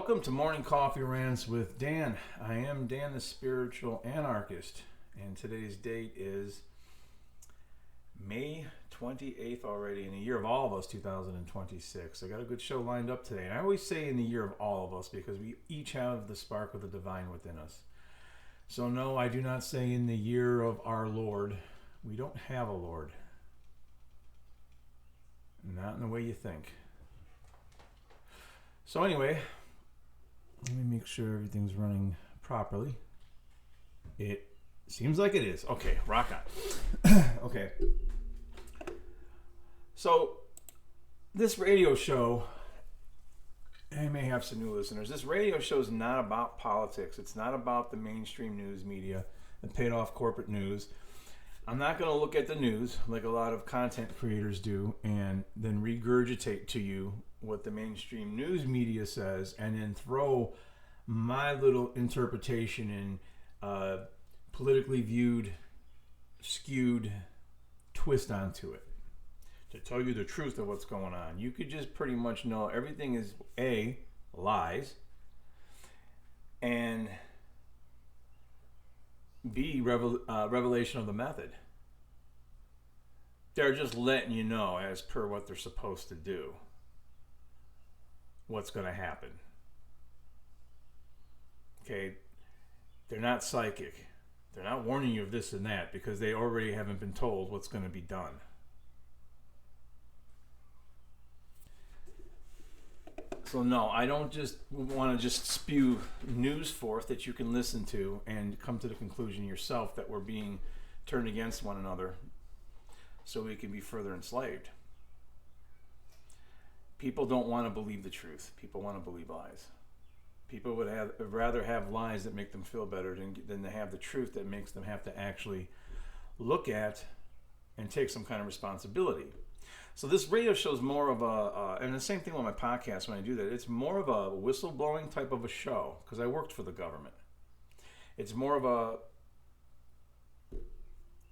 Welcome to Morning Coffee Rants with Dan. I am Dan the Spiritual Anarchist, and today's date is May 28th already, in the year of all of us, 2026. I got a good show lined up today, and I always say in the year of all of us because we each have the spark of the divine within us. So no, I do not say in the year of our Lord. We don't have a Lord. Not in the way you think. So anyway, let me make sure everything's running properly. It seems like it is. Okay, rock on. Okay. So, this radio show, I may have some new listeners. This radio show is not about politics. It's not about the mainstream news media, the paid off corporate news. I'm not going to look at the news like a lot of content creators do and then regurgitate to you what the mainstream news media says and then throw my little interpretation and politically viewed, skewed twist onto it to tell you the truth of what's going on. You could just pretty much know everything is A, lies, and B, revelation of the method. They're just letting you know, as per what they're supposed to do, what's going to happen. Okay? They're not psychic. They're not warning you of this and that because they already haven't been told what's going to be done. So no, I don't just want to just spew news forth that you can listen to and come to the conclusion yourself that we're being turned against one another so we can be further enslaved. People don't want to believe the truth. People want to believe lies. People would rather have lies that make them feel better than to have the truth that makes them have to actually look at and take some kind of responsibility. So this radio show is more of a, and the same thing with my podcast when I do that, it's more of a whistleblowing type of a show because I worked for the government. It's more of a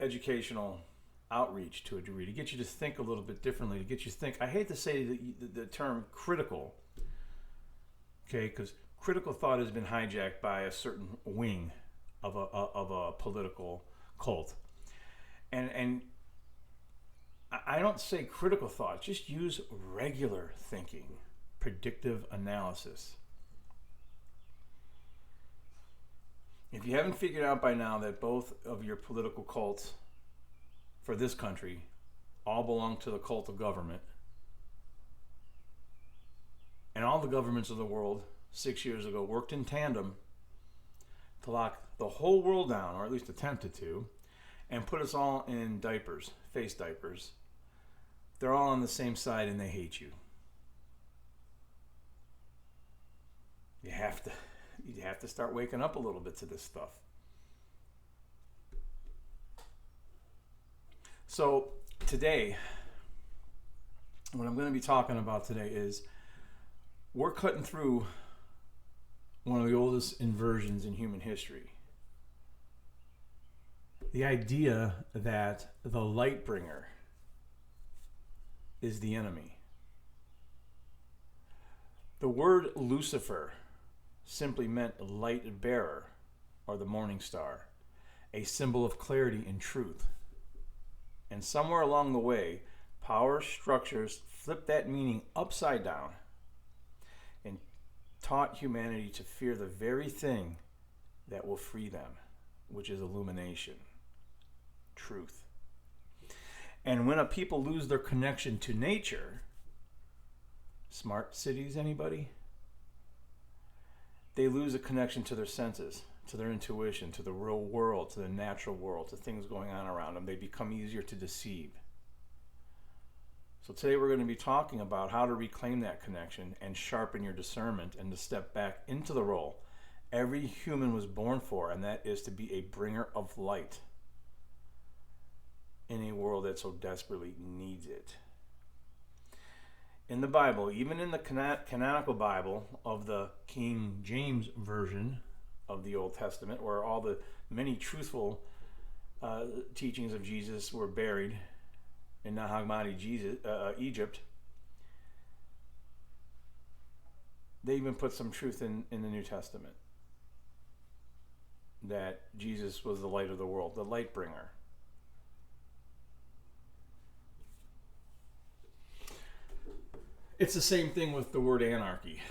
educational outreach to a degree to get you to think a little bit differently, to get you to think. I hate to say the term critical, okay, because critical thought has been hijacked by a certain wing of a political cult. And I don't say critical thought, just use regular thinking, predictive analysis. If you haven't figured out by now that both of your political cults for this country all belong to the cult of government, and all the governments of the world 6 years ago worked in tandem to lock the whole world down, or at least attempted to, and put us all in diapers, face diapers. They're all on the same side and they hate you. You have to start waking up a little bit to this stuff. So today, what I'm going to be talking about today is we're cutting through one of the oldest inversions in human history. The idea that the light bringer is the enemy. The word Lucifer simply meant light bearer, or the morning star, a symbol of clarity and truth. And somewhere along the way, power structures flipped that meaning upside down and taught humanity to fear the very thing that will free them, which is illumination, truth. And when a people lose their connection to nature, smart cities, anybody? They lose a connection to their senses, to their intuition, to the real world, to the natural world, to things going on around them. They become easier to deceive. So today we're going to be talking about how to reclaim that connection and sharpen your discernment and to step back into the role every human was born for, and that is to be a bringer of light in a world that so desperately needs it. In the Bible, even in the canonical Bible of the King James Version of the Old Testament, where all the many truthful teachings of Jesus were buried in Nag Hammadi, Egypt, They even put some truth in the New Testament that Jesus was the light of the world, the light bringer. It's the same thing with the word anarchy.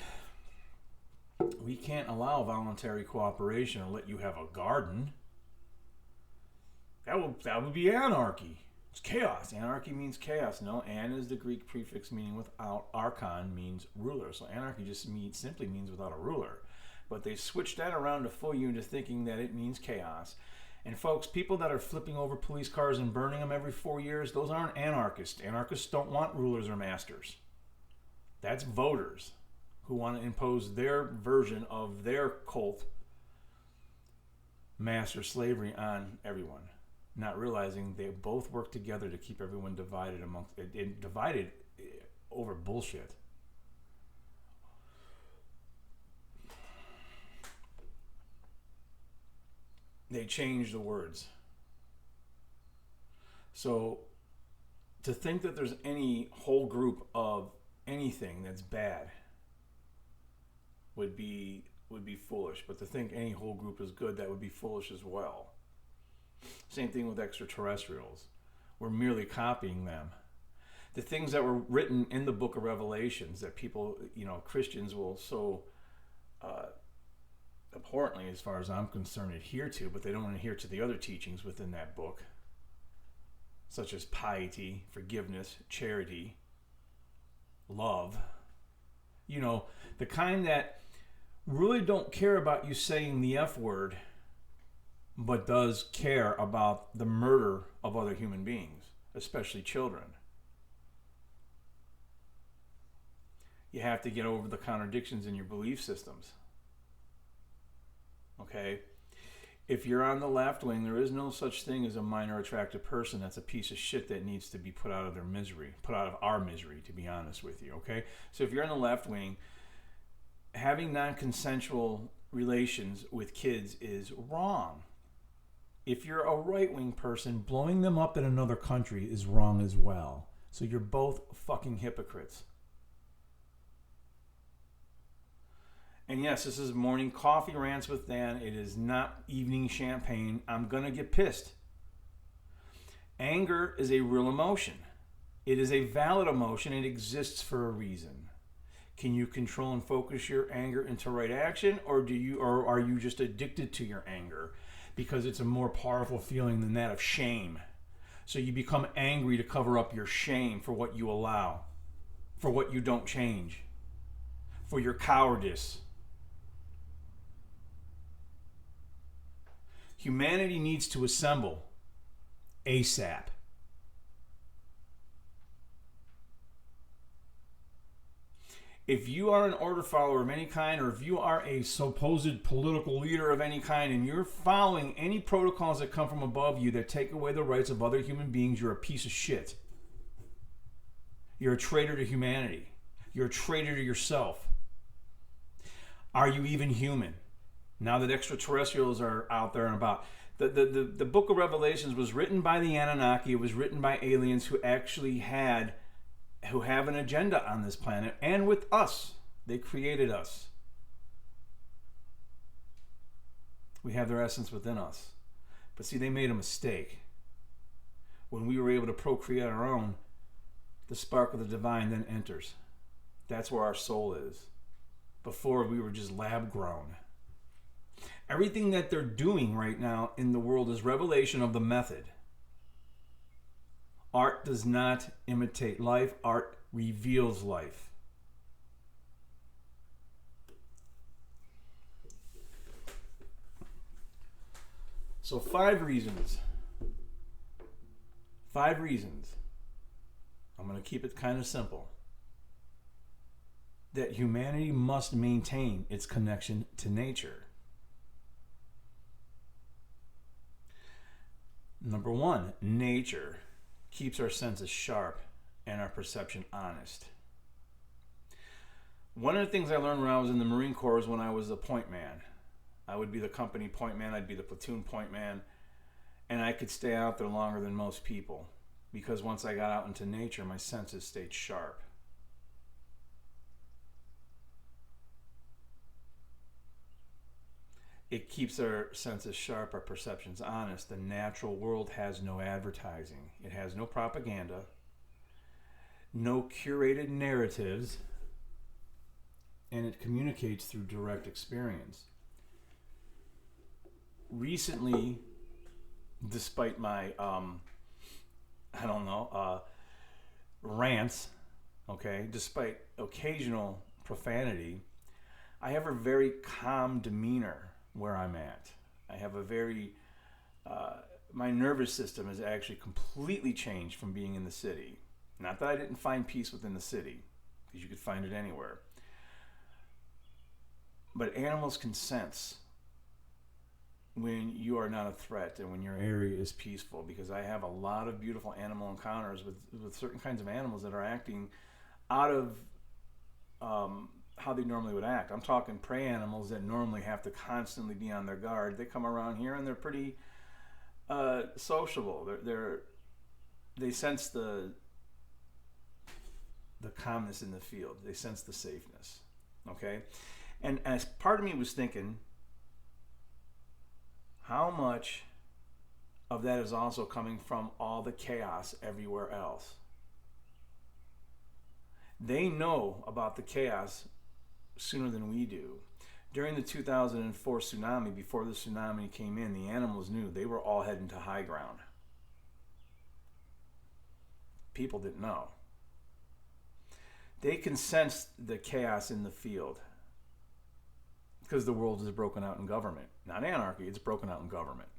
We can't allow voluntary cooperation or let you have a garden. That would be anarchy. It's chaos. Anarchy means chaos. No, an is the Greek prefix meaning without. Archon means ruler. So anarchy just simply means without a ruler. But they switched that around to fool you into thinking that it means chaos. And folks, people that are flipping over police cars and burning them every 4 years, those aren't anarchists. Anarchists don't want rulers or masters. That's voters who want to impose their version of their cult master slavery on everyone, not realizing they both work together to keep everyone divided over bullshit. They change the words. So to think that there's any whole group of anything that's bad would be foolish. But to think any whole group is good, that would be foolish as well. Same thing with extraterrestrials. We're merely copying them. The things that were written in the book of Revelations that people, Christians will so abhorrently, as far as I'm concerned, adhere to, but they don't adhere to the other teachings within that book, such as piety, forgiveness, charity, love. The kind that really don't care about you saying the F word, but does care about the murder of other human beings, especially children. You have to get over the contradictions in your belief systems. Okay? If you're on the left wing, there is no such thing as a minor attractive person. That's a piece of shit that needs to be put out of their misery, put out of our misery, to be honest with you. Okay? So if you're on the left wing, having non-consensual relations with kids is wrong. If you're a right-wing person, blowing them up in another country is wrong as well. So you're both fucking hypocrites. And yes, this is morning coffee rants with Dan. It is not evening champagne. I'm going to get pissed. Anger is a real emotion. It is a valid emotion. It exists for a reason. Can you control and focus your anger into right action, or are you just addicted to your anger because it's a more powerful feeling than that of shame? So you become angry to cover up your shame for what you allow, for what you don't change, for your cowardice. Humanity needs to assemble ASAP. If you are an order follower of any kind, or if you are a supposed political leader of any kind, and you're following any protocols that come from above you that take away the rights of other human beings, you're a piece of shit. You're a traitor to humanity. You're a traitor to yourself. Are you even human? Now that extraterrestrials are out there and about. The book of Revelations was written by the Anunnaki. It was written by aliens who actually have an agenda on this planet and with us. They created us. We have their essence within us. But see, they made a mistake. When we were able to procreate our own, the spark of the divine then enters. That's where our soul is. Before, we were just lab grown. Everything that they're doing right now in the world is revelation of the method. Art does not imitate life. Art reveals life. So 5 reasons. 5 reasons. I'm going to keep it kind of simple. That humanity must maintain its connection to nature. Number 1, nature keeps our senses sharp and our perception honest. One of the things I learned when I was in the Marine Corps was when I was the point man. I would be the company point man, I'd be the platoon point man, and I could stay out there longer than most people because once I got out into nature, my senses stayed sharp. It keeps our senses sharp, our perceptions honest. The natural world has no advertising. It has no propaganda, no curated narratives, and it communicates through direct experience. Recently, despite my, rants, okay, despite occasional profanity, I have a very calm demeanor where I'm at. I have a very, my nervous system has actually completely changed from being in the city. Not that I didn't find peace within the city, because you could find it anywhere. But animals can sense when you are not a threat and when your area is peaceful, because I have a lot of beautiful animal encounters with certain kinds of animals that are acting out of how they normally would act. I'm talking prey animals that normally have to constantly be on their guard. They come around here and they're pretty sociable. They sense the calmness in the field. They sense the safeness. Okay, and as part of me was thinking, how much of that is also coming from all the chaos everywhere else? They know about the chaos sooner than we do. During the 2004 tsunami, before the tsunami came in, the animals knew. They were all heading to high ground. People didn't know. They can sense the chaos in the field because the world is broken out in government. Not anarchy, it's broken out in government.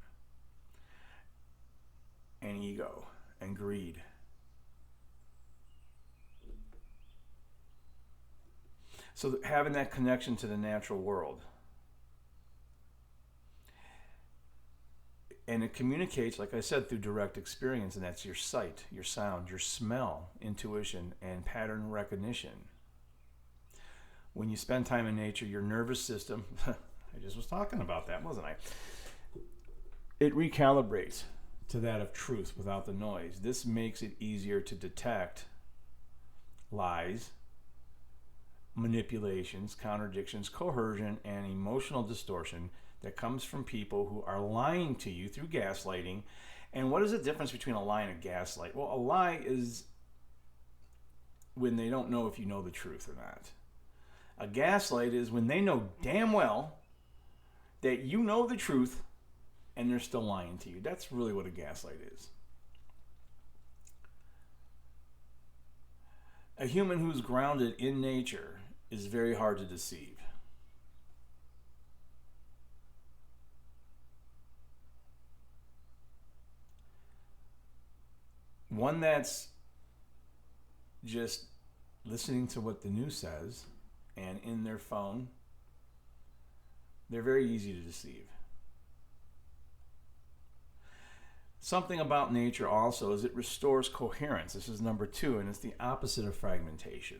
And ego and greed. So having that connection to the natural world. And it communicates, like I said, through direct experience, and that's your sight, your sound, your smell, intuition, and pattern recognition. When you spend time in nature, your nervous system, I just was talking about that, wasn't I? It recalibrates to that of truth without the noise. This makes it easier to detect lies, manipulations, contradictions, coercion, and emotional distortion that comes from people who are lying to you through gaslighting. And what is the difference between a lie and a gaslight? Well, a lie is when they don't know if you know the truth or not. A gaslight is when they know damn well that you know the truth and they're still lying to you. That's really what a gaslight is. A human who's grounded in nature is very hard to deceive. One that's just listening to what the news says and in their phone, they're very easy to deceive. Something about nature also is it restores coherence. This is number 2, and it's the opposite of fragmentation.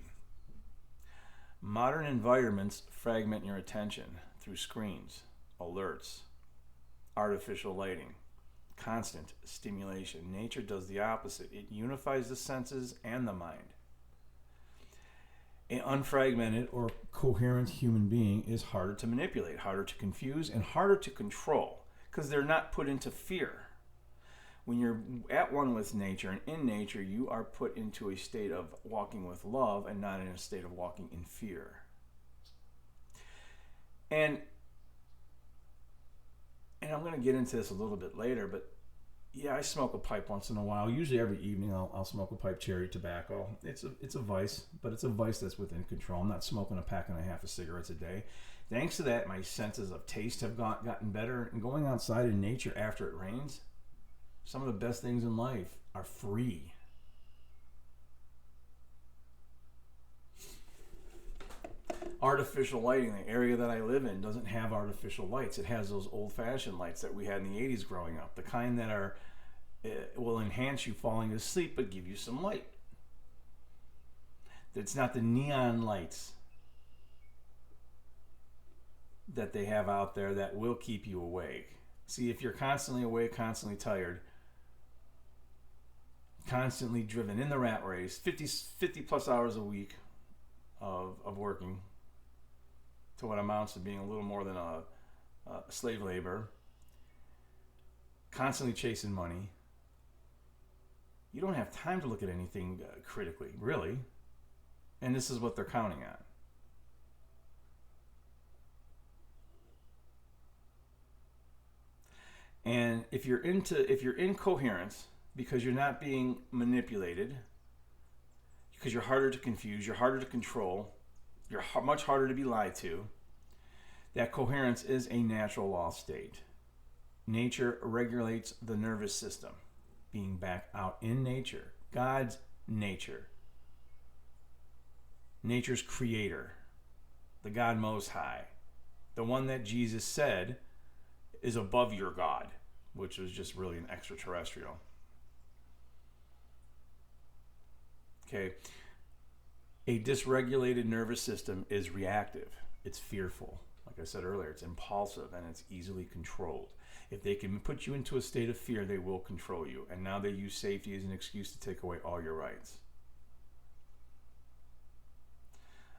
Modern environments fragment your attention through screens, alerts, artificial lighting, constant stimulation. Nature does the opposite. It unifies the senses and the mind. An unfragmented or coherent human being is harder to manipulate, harder to confuse, and harder to control because they're not put into fear. When you're at one with nature and in nature, you are put into a state of walking with love and not in a state of walking in fear. And I'm going to get into this a little bit later, but yeah, I smoke a pipe once in a while. Usually every evening I'll smoke a pipe cherry tobacco. It's a vice, but it's a vice that's within control. I'm not smoking a pack and a half of cigarettes a day. Thanks to that, my senses of taste have gotten better. And going outside in nature after it rains, some of the best things in life are free. Artificial lighting, the area that I live in doesn't have artificial lights. It has those old-fashioned lights that we had in the 80s growing up, the kind that will enhance you falling asleep but give you some light. It's not the neon lights that they have out there that will keep you awake. See, if you're constantly awake, constantly tired, constantly driven in the rat race, 50 plus hours a week of working to what amounts to being a little more than slave labor, constantly chasing money. You don't have time to look at anything critically, really. And this is what they're counting on. And if you're in coherence because you're not being manipulated, because you're harder to confuse, you're harder to control, you're much harder to be lied to, that coherence is a natural law state. Nature regulates the nervous system. Being back out in nature, God's nature, nature's creator, the God Most High, the one that Jesus said is above your God, which was just really an extraterrestrial. Okay. A dysregulated nervous system is reactive. It's fearful. Like I said earlier, it's impulsive and it's easily controlled. If they can put you into a state of fear, they will control you. And now they use safety as an excuse to take away all your rights.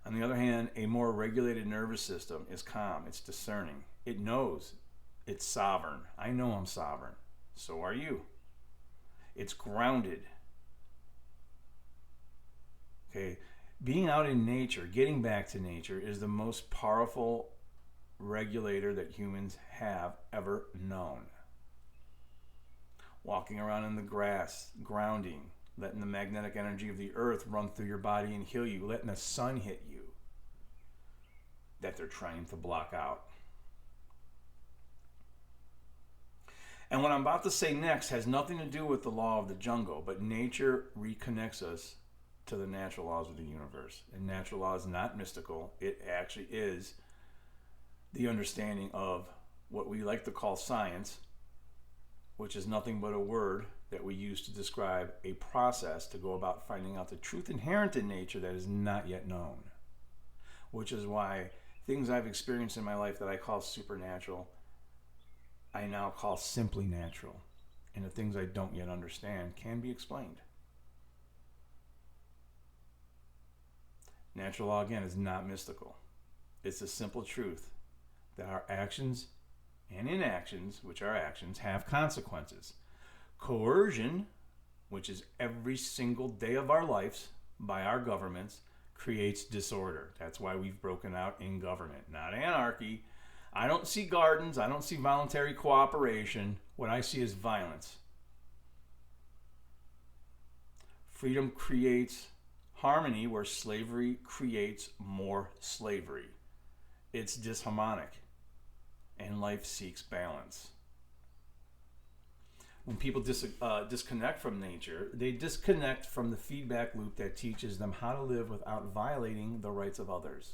On the other hand, a more regulated nervous system is calm. It's discerning. It knows it's sovereign. I know I'm sovereign. So are you. It's grounded. Okay. Being out in nature, getting back to nature, is the most powerful regulator that humans have ever known. Walking around in the grass, grounding, letting the magnetic energy of the earth run through your body and heal you, letting the sun hit you that they're trying to block out. And what I'm about to say next has nothing to do with the law of the jungle, but nature reconnects us to the natural laws of the universe. And natural law is not mystical. It actually is the understanding of what we like to call science, which is nothing but a word that we use to describe a process to go about finding out the truth inherent in nature that is not yet known. Which is why things I've experienced in my life that I call supernatural, I now call simply natural. And the things I don't yet understand can be explained. Natural law, again, is not mystical. It's a simple truth that our actions and inactions, which are actions, have consequences. Coercion, which is every single day of our lives by our governments, creates disorder. That's why we've broken out in government, not anarchy. I don't see gardens. I don't see voluntary cooperation. What I see is violence. Freedom creates harmony where slavery creates more slavery. It's disharmonic, and life seeks balance. When people disconnect from nature, they disconnect from the feedback loop that teaches them how to live without violating the rights of others.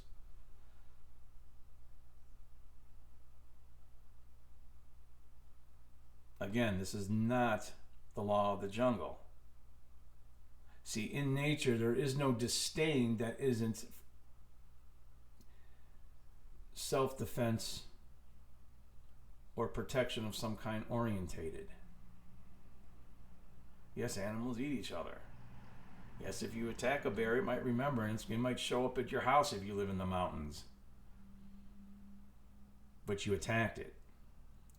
Again, this is not the law of the jungle. See, in nature, there is no disdain that isn't self-defense or protection of some kind orientated. Yes, animals eat each other. Yes, if you attack a bear, it might remember, and it might show up at your house if you live in the mountains. But you attacked it.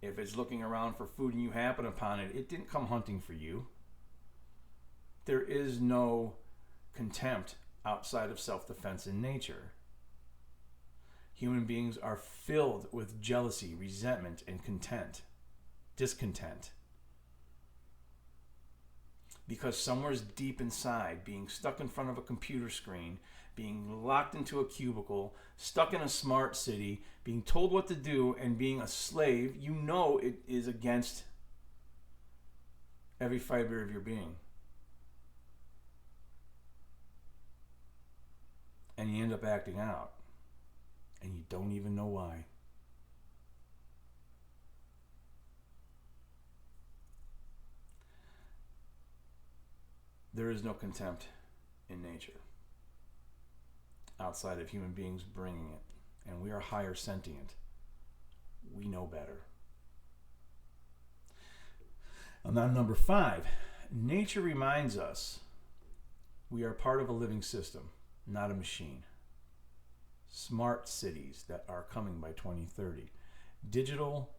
If it's looking around for food and you happen upon it, it didn't come hunting for you. There is no contempt outside of self-defense in nature. Human beings are filled with jealousy, resentment, and discontent. Because somewhere deep inside, being stuck in front of a computer screen, being locked into a cubicle, stuck in a smart city, being told what to do, and being a slave, you know it is against every fiber of your being. And you end up acting out. And you don't even know why. There is no contempt in nature outside of human beings bringing it. And we are higher sentient. We know better. And now number 5. Nature reminds us we are part of a living system, not a machine. Smart cities that are coming by 2030. digital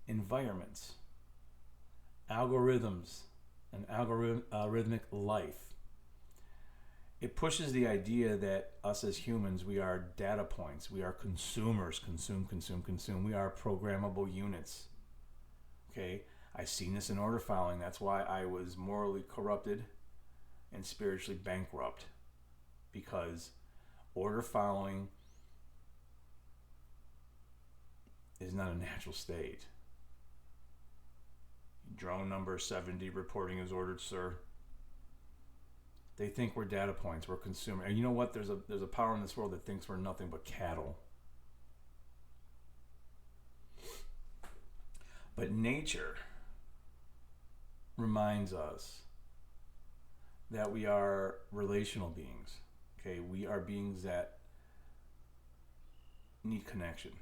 environments, algorithms, and algorithmic life. It pushes the idea that us as humans, we are data points. We are consumers. Consume, consume, consume. We are programmable units. Okay? I've seen this in order following. That's why I was morally corrupted and spiritually bankrupt. Because order following is not a natural state. Drone number 70 reporting is ordered, sir. They think we're data points, we're consumer. And you know what? There's a power in this world that thinks we're nothing but cattle. But nature reminds us that we are relational beings. Okay, we are beings that need connection.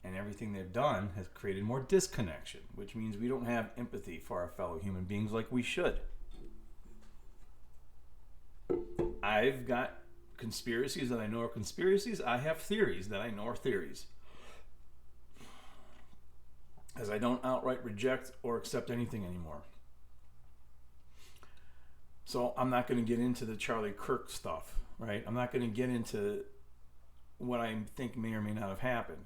And everything they've done has created more disconnection, which means we don't have empathy for our fellow human beings like we should. I've got conspiracies that I know are conspiracies. I have theories that I know are theories. As I don't outright reject or accept anything anymore. So I'm not going to get into the Charlie Kirk stuff, right? I'm not going to get into what I think may or may not have happened.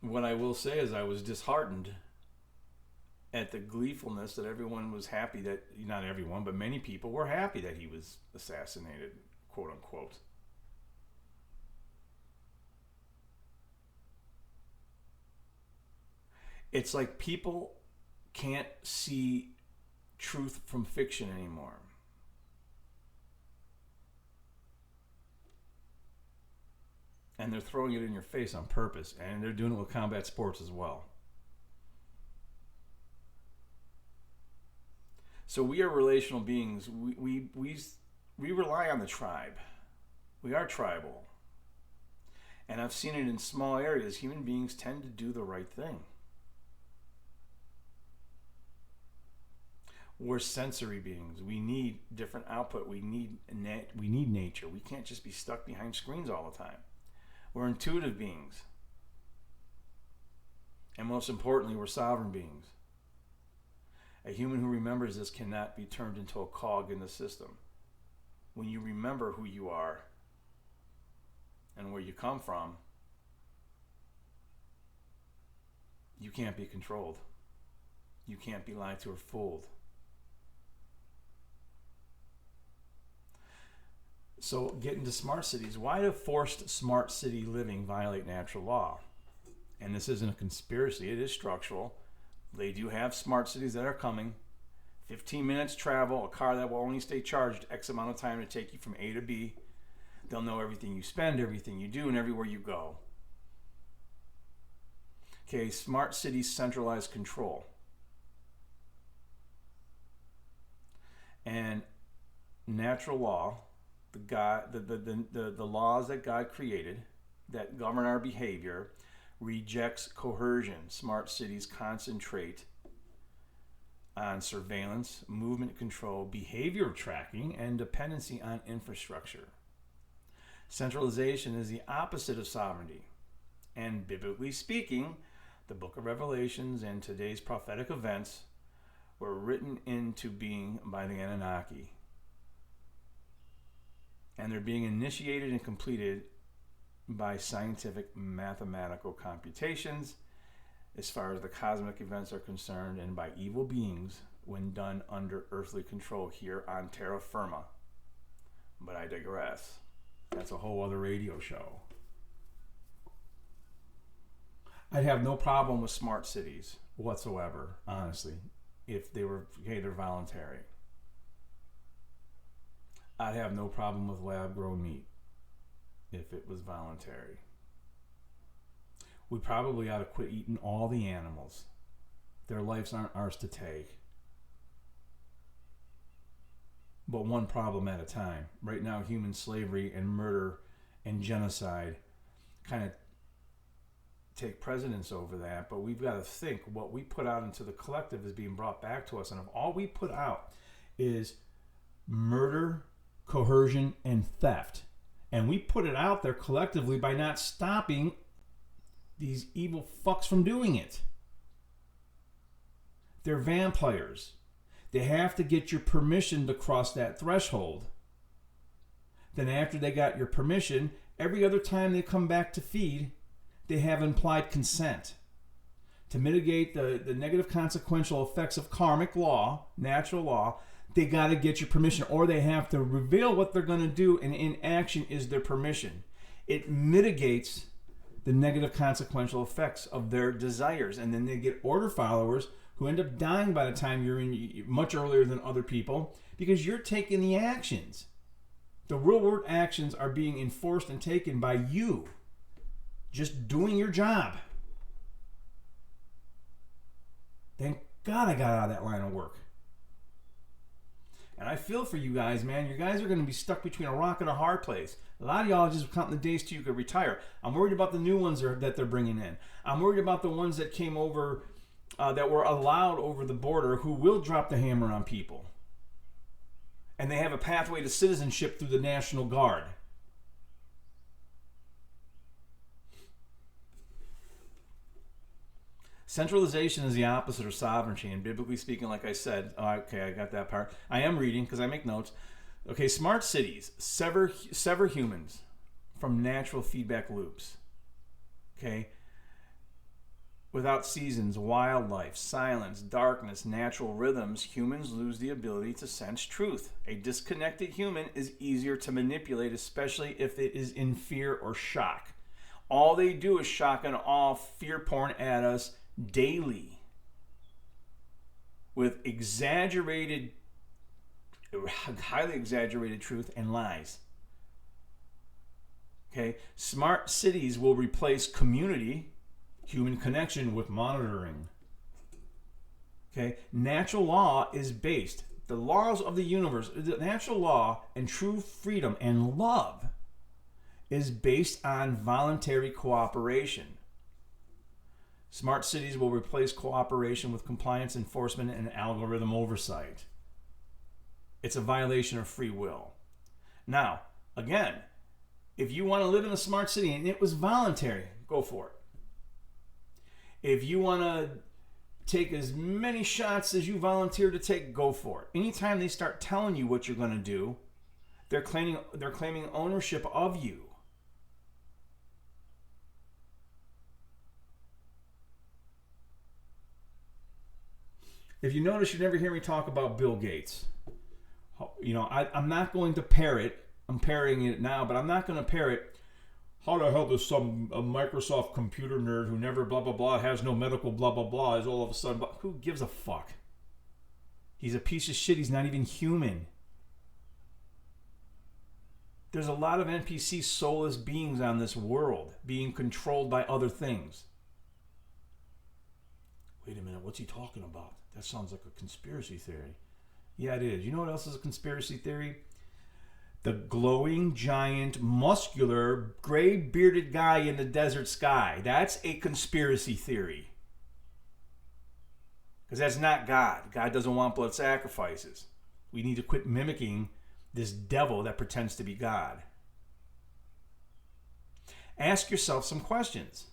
What I will say is I was disheartened at the gleefulness that everyone was happy that, not everyone, but many people were happy that he was assassinated, quote unquote. It's like people can't see truth from fiction anymore. And they're throwing it in your face on purpose, and they're doing it with combat sports as well. So we are relational beings. We rely on the tribe. We are tribal. And I've seen it in small areas. Human beings tend to do the right thing. We're sensory beings. We need different output. We need nature. We can't just be stuck behind screens all the time. We're intuitive beings. And most importantly, we're sovereign beings. A human who remembers this cannot be turned into a cog in the system. When you remember who you are and where you come from, you can't be controlled. You can't be lied to or fooled. So getting to smart cities. Why do forced smart city living violate natural law? And this isn't a conspiracy, it is structural. They do have smart cities that are coming. 15 minutes travel, a car that will only stay charged X amount of time to take you from A to B. They'll know everything you spend, everything you do, and everywhere you go. Okay, smart cities centralize control. And natural law, the laws that God created that govern our behavior, rejects coercion. Smart cities concentrate on surveillance, movement control, behavior tracking, and dependency on infrastructure. Centralization is the opposite of sovereignty. And biblically speaking, the book of Revelations and today's prophetic events were written into being by the Anunnaki. And they're being initiated and completed by scientific mathematical computations as far as the cosmic events are concerned, and by evil beings when done under earthly control here on terra firma. But I digress. That's a whole other radio show. I'd have no problem with smart cities whatsoever, honestly, if they were, hey, they're voluntary. I'd have no problem with lab-grown meat if it was voluntary. We probably ought to quit eating all the animals. Their lives aren't ours to take. But one problem at a time. Right now, human slavery and murder and genocide kind of take precedence over that. But we've got to think what we put out into the collective is being brought back to us. And if all we put out is murder coercion, and theft. And we put it out there collectively by not stopping these evil fucks from doing it. They're vampires. They have to get your permission to cross that threshold. Then after they got your permission, every other time they come back to feed, they have implied consent. To mitigate the negative consequential effects of karmic law, natural law, they got to get your permission, or they have to reveal what they're going to do, and in action is their permission. It mitigates the negative consequential effects of their desires, and then they get order followers who end up dying by the time you're in, much earlier than other people, because you're taking the actions. The real world actions are being enforced and taken by you, just doing your job. Thank God I got out of that line of work. And I feel for you guys, man. You guys are going to be stuck between a rock and a hard place. A lot of y'all are just counting the days till you could retire. I'm worried about the new ones that they're bringing in. I'm worried about the ones that came over, that were allowed over the border, who will drop the hammer on people. And they have a pathway to citizenship through the National Guard. Centralization is the opposite of sovereignty, and biblically speaking, like I said, okay, I got that part. I am reading because I make notes. Okay, smart cities sever humans from natural feedback loops. Okay, without seasons, wildlife, silence, darkness, natural rhythms, humans lose the ability to sense truth. A disconnected human is easier to manipulate, especially if it is in fear or shock. All they do is shock and awe, fear porn at us daily with highly exaggerated truth and lies. Okay, smart cities will replace community, human connection, with monitoring. Okay, natural law is based, the laws of the universe, the natural law and true freedom and love is based on voluntary cooperation. Smart cities will replace cooperation with compliance enforcement and algorithm oversight. It's a violation of free will. Now, again, if you want to live in a smart city and it was voluntary, go for it. If you want to take as many shots as you volunteer to take, go for it. Anytime they start telling you what you're going to do, they're claiming ownership of you. If you notice, you never hear me talk about Bill Gates. You know, I'm not going to parrot. I'm parroting it now, but I'm not going to parrot. How the hell does a Microsoft computer nerd who never blah, blah, blah, has no medical blah, blah, blah, is all of a sudden, who gives a fuck? He's a piece of shit. He's not even human. There's a lot of NPC soulless beings on this world being controlled by other things. Wait a minute, what's he talking about? That sounds like a conspiracy theory. Yeah, it is. You know what else is a conspiracy theory? The glowing, giant, muscular, gray-bearded guy in the desert sky. That's a conspiracy theory. Because that's not God. God doesn't want blood sacrifices. We need to quit mimicking this devil that pretends to be God. Ask yourself some questions.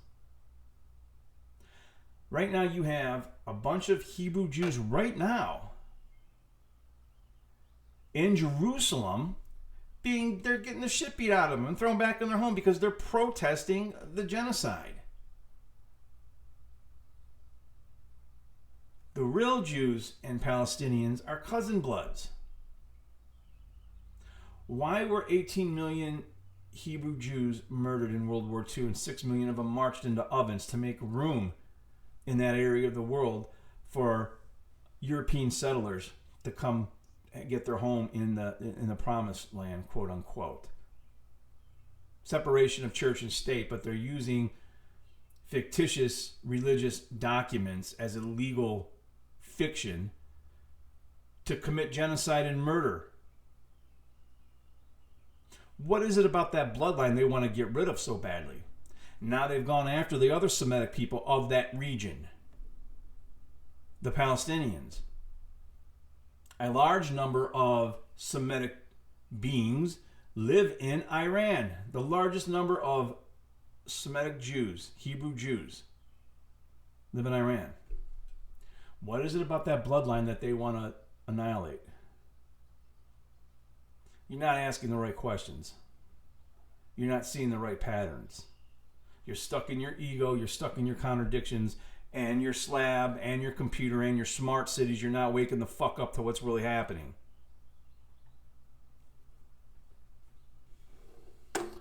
Right now you have a bunch of Hebrew Jews right now in Jerusalem they're getting the shit beat out of them and thrown back in their home because they're protesting the genocide. The real Jews and Palestinians are cousin bloods. Why were 18 million Hebrew Jews murdered in World War II and 6 million of them marched into ovens to make room in that area of the world for European settlers to come get their home in the promised land, quote unquote? Separation of church and state, but they're using fictitious religious documents as a legal fiction to commit genocide and murder. What is it about that bloodline they want to get rid of so badly? Now they've gone after the other Semitic people of that region, the Palestinians. A large number of Semitic beings live in Iran. The largest number of Semitic Jews, Hebrew Jews, live in Iran. What is it about that bloodline that they want to annihilate? You're not asking the right questions. You're not seeing the right patterns. You're stuck in your ego, you're stuck in your contradictions, and your slab, and your computer, and your smart cities. You're not waking the fuck up to what's really happening.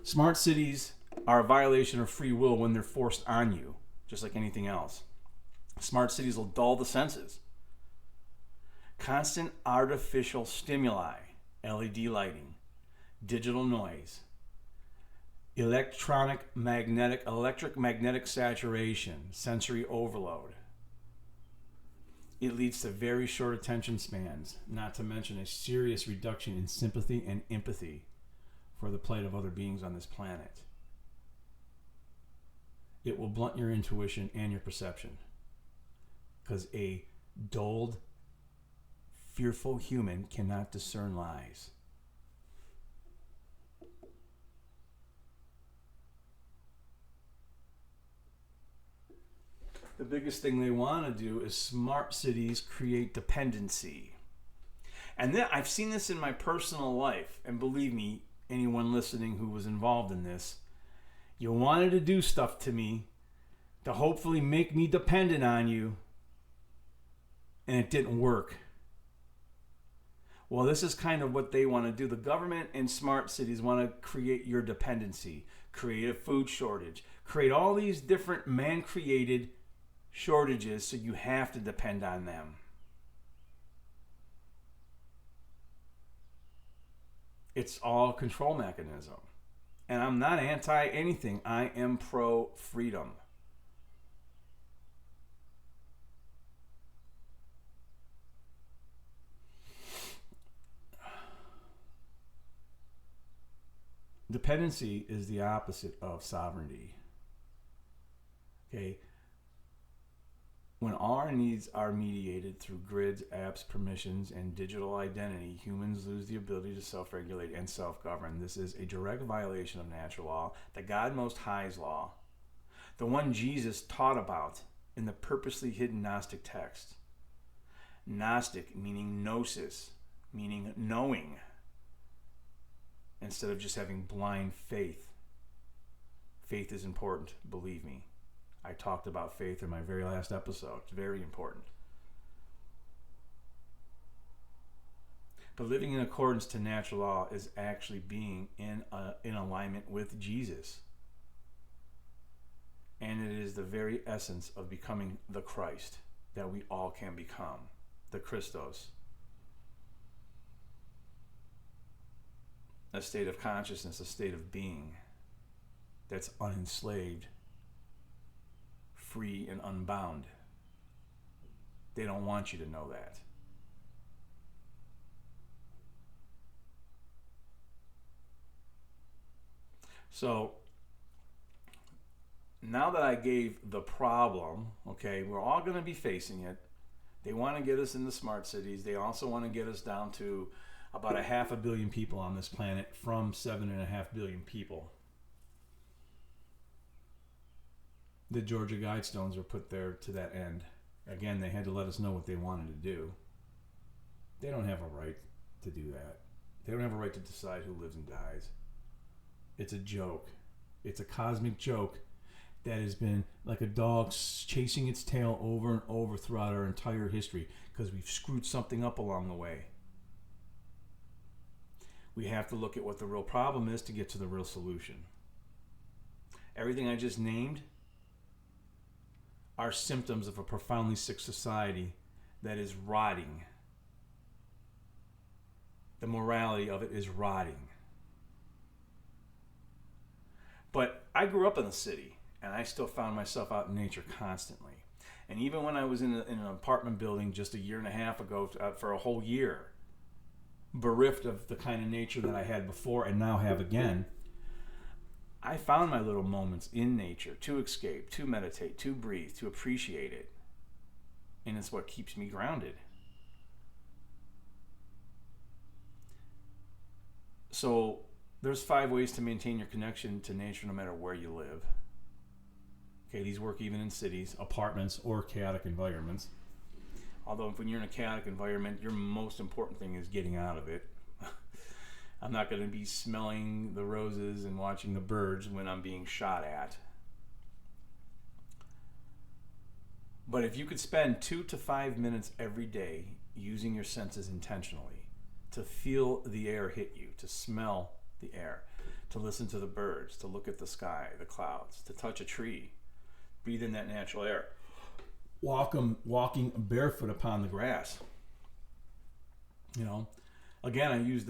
Smart cities are a violation of free will when they're forced on you, just like anything else. Smart cities will dull the senses. Constant artificial stimuli, LED lighting, digital noise, electric magnetic saturation, sensory overload. It leads to very short attention spans, not to mention a serious reduction in sympathy and empathy for the plight of other beings on this planet. It will blunt your intuition and your perception, because a dulled, fearful human cannot discern lies. The biggest thing they want to do is smart cities create dependency. And then I've seen this in my personal life, and believe me, anyone listening who was involved in this, you wanted to do stuff to me to hopefully make me dependent on you, and it didn't work. Well, this is kind of what they want to do. The government and smart cities want to create your dependency, create a food shortage, create all these different man-created shortages so you have to depend on them. It's all a control mechanism. And I'm not anti anything. I am pro freedom. Dependency is the opposite of sovereignty. Okay? When our needs are mediated through grids, apps, permissions, and digital identity, humans lose the ability to self-regulate and self-govern. This is a direct violation of natural law, the God Most High's law, the one Jesus taught about in the purposely hidden Gnostic text. Gnostic meaning gnosis, meaning knowing, instead of just having blind faith. Faith is important, believe me. I talked about faith in my very last episode. It's very important. But living in accordance to natural law is actually being in alignment with Jesus. And it is the very essence of becoming the Christ that we all can become. The Christos. A state of consciousness, a state of being that's unenslaved, free and unbound. They don't want you to know that. So now that I gave the problem, okay, we're all going to be facing it. They want to get us into smart cities. They also want to get us down to about 500 million people on this planet from 7.5 billion people. The Georgia Guidestones were put there to that end. Again, they had to let us know what they wanted to do. They don't have a right to do that. They don't have a right to decide who lives and dies. It's a joke. It's a cosmic joke that has been like a dog chasing its tail over and over throughout our entire history because we've screwed something up along the way. We have to look at what the real problem is to get to the real solution. Everything I just named are symptoms of a profoundly sick society that is rotting. The morality of it is rotting. But I grew up in the city, and I still found myself out in nature constantly. And even when I was in an apartment building just 1.5 years ago for a whole year, bereft of the kind of nature that I had before and now have again, I found my little moments in nature to escape, to meditate, to breathe, to appreciate it. And it's what keeps me grounded. So there's 5 ways to maintain your connection to nature no matter where you live. Okay, these work even in cities, apartments, or chaotic environments. Although when you're in a chaotic environment, your most important thing is getting out of it. I'm not going to be smelling the roses and watching the birds when I'm being shot at. But if you could spend 2 to 5 minutes every day using your senses intentionally to feel the air hit you, to smell the air, to listen to the birds, to look at the sky, the clouds, to touch a tree, breathe in that natural air, walking barefoot upon the grass. Again, I used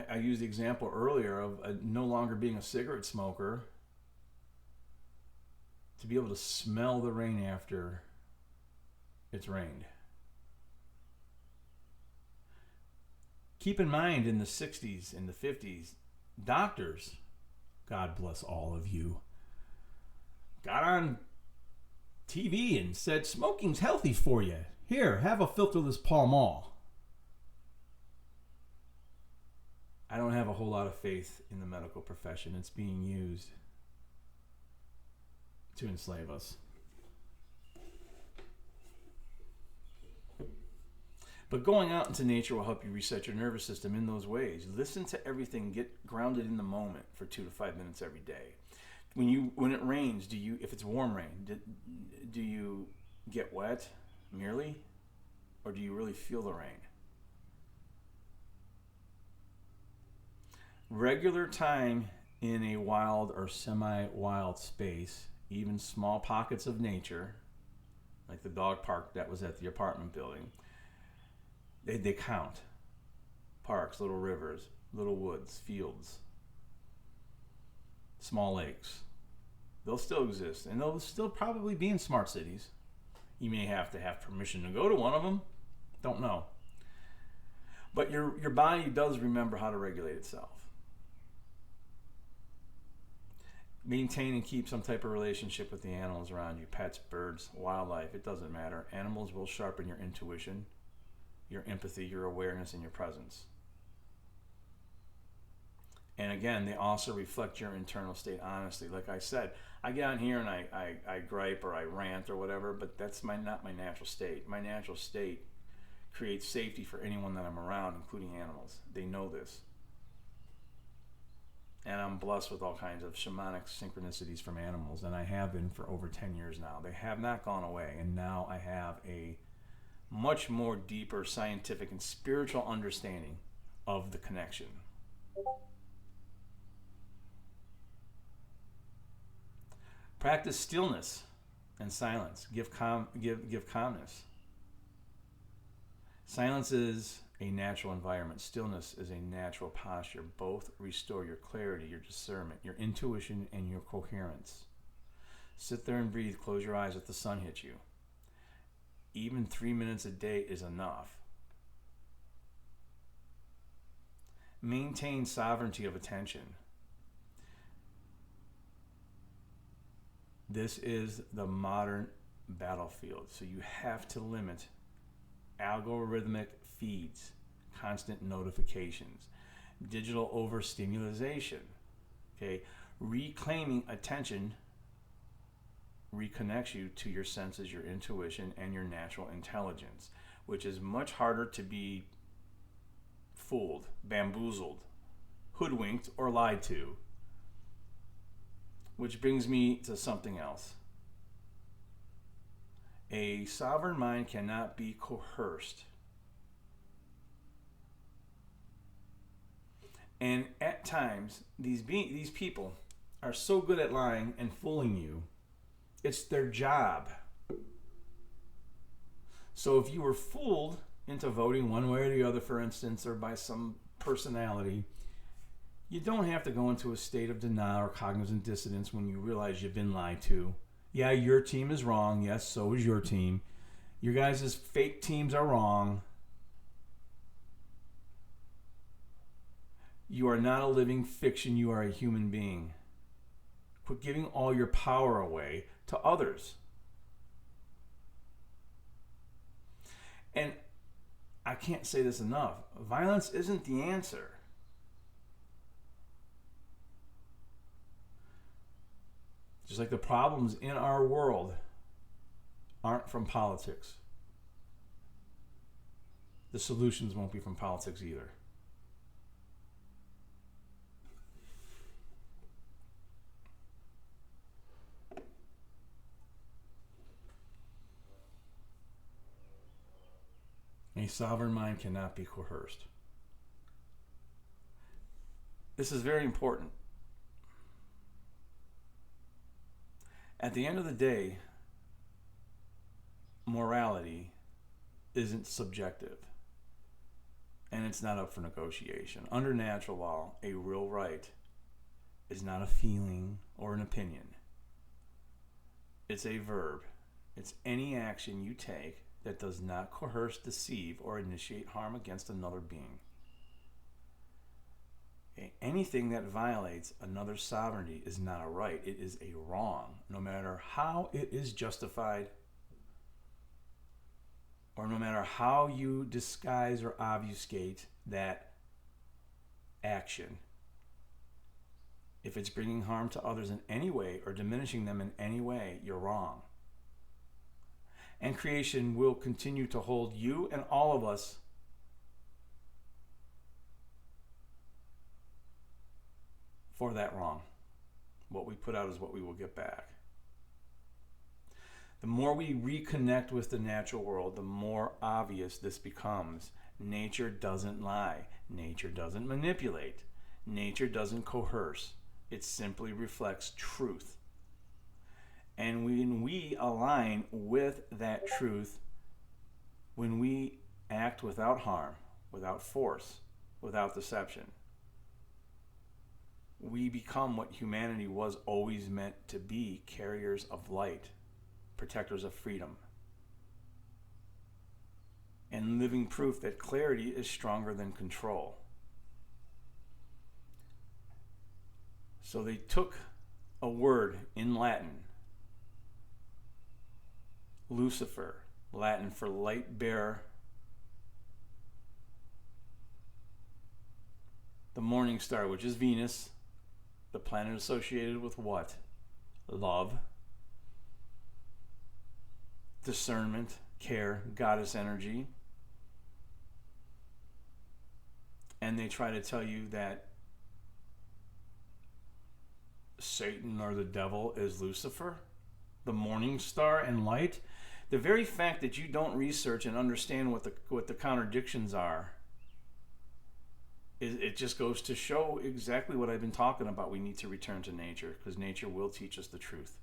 I used the example earlier of no longer being a cigarette smoker, to be able to smell the rain after it's rained. Keep in mind, in the 60s and the 50s, doctors, God bless all of you, got on TV and said, smoking's healthy for you. Here, have a filterless Pall Mall. I don't have a whole lot of faith in the medical profession. It's being used to enslave us. But going out into nature will help you reset your nervous system in those ways. Listen to everything. Get grounded in the moment for 2 to 5 minutes every day. When it rains, if it's warm rain, do you get wet merely, or do you really feel the rain? Regular time in a wild or semi-wild space, even small pockets of nature, like the dog park that was at the apartment building, they count. Parks, little rivers, little woods, fields, small lakes. They'll still exist, and they'll still probably be in smart cities. You may have to have permission to go to one of them. Don't know. But your body does remember how to regulate itself. Maintain and keep some type of relationship with the animals around you, pets, birds, wildlife, it doesn't matter. Animals will sharpen your intuition, your empathy, your awareness, and your presence. And again, they also reflect your internal state honestly. Like I said, I get on here and I gripe or I rant or whatever, but that's not my natural state. My natural state creates safety for anyone that I'm around, including animals. They know this. And I'm blessed with all kinds of shamanic synchronicities from animals, and I have been for over 10 years now. They have not gone away, and now I have a much more deeper scientific and spiritual understanding of the connection. Practice stillness and silence. Give calmness. Silence is a natural environment. Stillness is a natural posture. Both restore your clarity, your discernment, your intuition, and your coherence. Sit there and breathe. Close your eyes. Let the sun hit you. Even 3 minutes a day is enough. Maintain sovereignty of attention. This is the modern battlefield, so you have to limit algorithmic feeds, constant notifications, digital overstimulation. Okay, reclaiming attention reconnects you to your senses, your intuition, and your natural intelligence, which is much harder to be fooled, bamboozled, hoodwinked, or lied to. Which brings me to something else. A sovereign mind cannot be coerced. And at times, these people are so good at lying and fooling you. It's their job. So if you were fooled into voting one way or the other, for instance, or by some personality, you don't have to go into a state of denial or cognizant dissonance when you realize you've been lied to. Yeah, your team is wrong. Yes, so is your team. Your guys' fake teams are wrong. You are not a living fiction. You are a human being. Quit giving all your power away to others. And I can't say this enough. Violence isn't the answer. Just like the problems in our world aren't from politics, the solutions won't be from politics either. A sovereign mind cannot be coerced. This is very important. At the end of the day, morality isn't subjective, and it's not up for negotiation. Under natural law, a real right is not a feeling or an opinion. It's a verb. It's any action you take that does not coerce, deceive, or initiate harm against another being. Okay? Anything that violates another's sovereignty is not a right. It is a wrong, no matter how it is justified, or no matter how you disguise or obfuscate that action. If it's bringing harm to others in any way or diminishing them in any way, you're wrong. And creation will continue to hold you and all of us for that wrong. What we put out is what we will get back. The more we reconnect with the natural world, the more obvious this becomes. Nature doesn't lie. Nature doesn't manipulate. Nature doesn't coerce. It simply reflects truth. And when we align with that truth, when we act without harm, without force, without deception, we become what humanity was always meant to be: carriers of light, protectors of freedom, and living proof that clarity is stronger than control. So they took a word in Latin, Lucifer, Latin for light bearer, the morning star, which is Venus, the planet associated with what? Love, discernment, care, goddess energy. And they try to tell you that Satan or the devil is Lucifer, the morning star and light. The very fact that you don't research and understand what the contradictions are, it just goes to show exactly what I've been talking about. We need to return to nature, because nature will teach us the truth.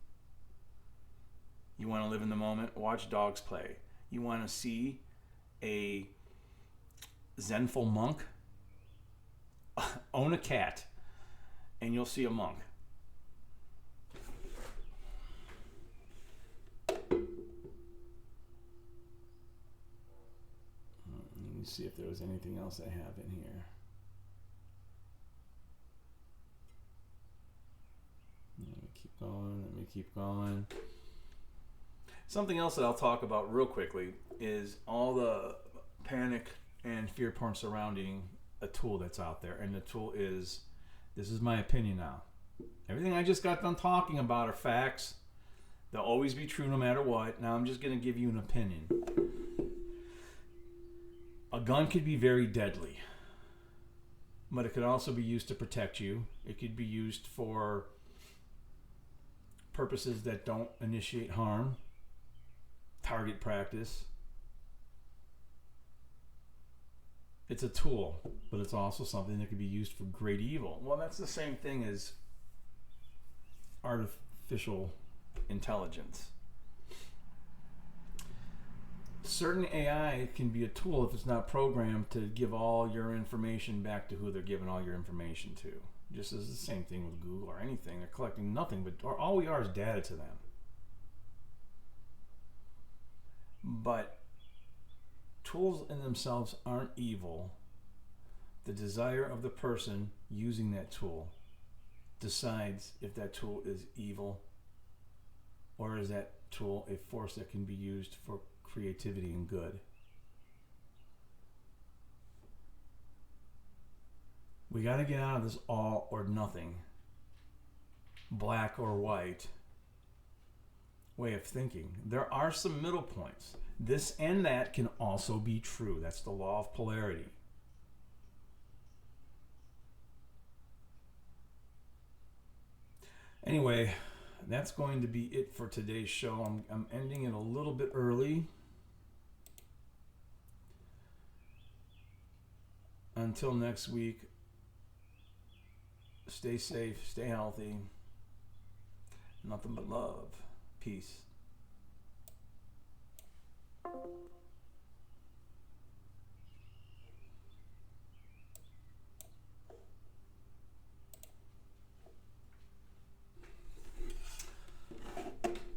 You want to live in the moment? Watch dogs play. You want to see a zenful monk? Own a cat, and you'll see a monk. Let me see if there was anything else I have in here. Let me keep going. Something else that I'll talk about real quickly is all the panic and fear porn surrounding a tool that's out there. And the tool is, this is my opinion now. Everything I just got done talking about are facts. They'll always be true no matter what. Now I'm just going to give you an opinion. A gun could be very deadly, but it could also be used to protect you. It could be used for purposes that don't initiate harm, target practice. It's a tool, but it's also something that could be used for great evil. Well, that's the same thing as artificial intelligence. Certain AI can be a tool if it's not programmed to give all your information back to who they're giving all your information to. Just as the same thing with Google or anything. They're collecting nothing, but all we are is data to them. But tools in themselves aren't evil. The desire of the person using that tool decides if that tool is evil, or is that tool a force that can be used for creativity and good. We got to get out of this all or nothing, black or white way of thinking. There are some middle points. This and that can also be true. That's the law of polarity. Anyway, that's going to be it for today's show. I'm ending it a little bit early. Until next week, stay safe, stay healthy. Nothing but love. Peace.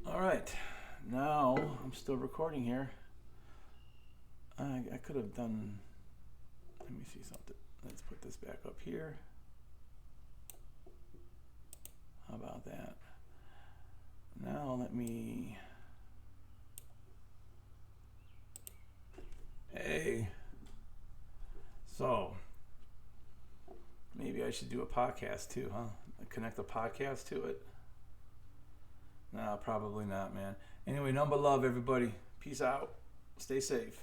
All right, now I'm still recording here. I could have done, let me see something. Let's put this back up here. How about that? Now let me, hey, so maybe I should do a podcast too, huh? Connect a podcast to it. No, probably not, man. Anyway, number love, everybody. Peace out. Stay safe.